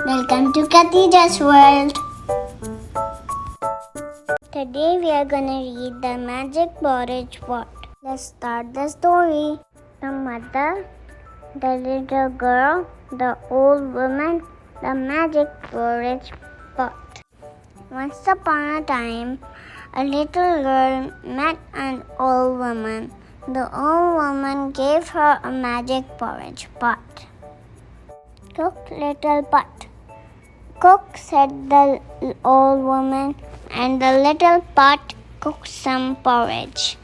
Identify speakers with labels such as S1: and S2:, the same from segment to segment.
S1: Welcome to Khadija's World. Today we are gonna read the Magic Porridge Pot. Let's start the story. The mother, the little girl, the old woman, the Magic Porridge Pot. Once upon a time, a little girl met an old woman. The old woman gave her a magic porridge pot. Cook, little pot. Cook, said the old woman, and the little pot cooked some porridge.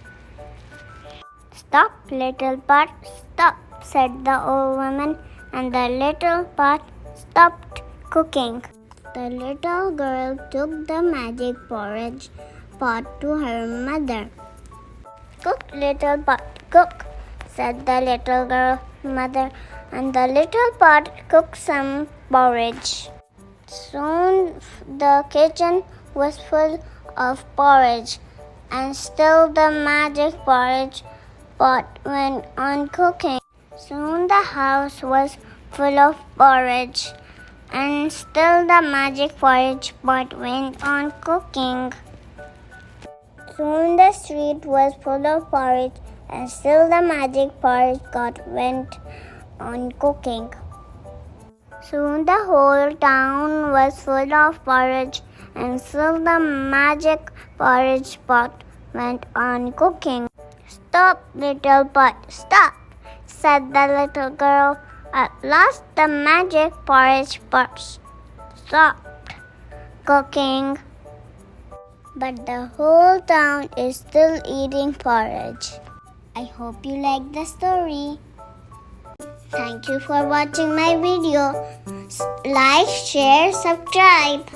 S1: Stop, little pot, stop, said the old woman, and the little pot stopped cooking. The little girl took the magic porridge pot to her mother. Cook, little pot, cook, said the little girl mother, and the little pot cooked some porridge. Soon the kitchen was full of porridge, and still the magic porridge pot went on cooking. Soon the house was full of porridge, and still the magic porridge pot went on cooking. Soon the street was full of porridge, and still the magic porridge pot went on cooking. Soon the whole town was full of porridge, and still the magic porridge pot went on cooking. Stop, little pot, stop, said the little girl. At last the magic porridge pot stopped cooking. But the whole town is still eating porridge. I hope you like the story. Thank you for watching my video. Like, share, subscribe.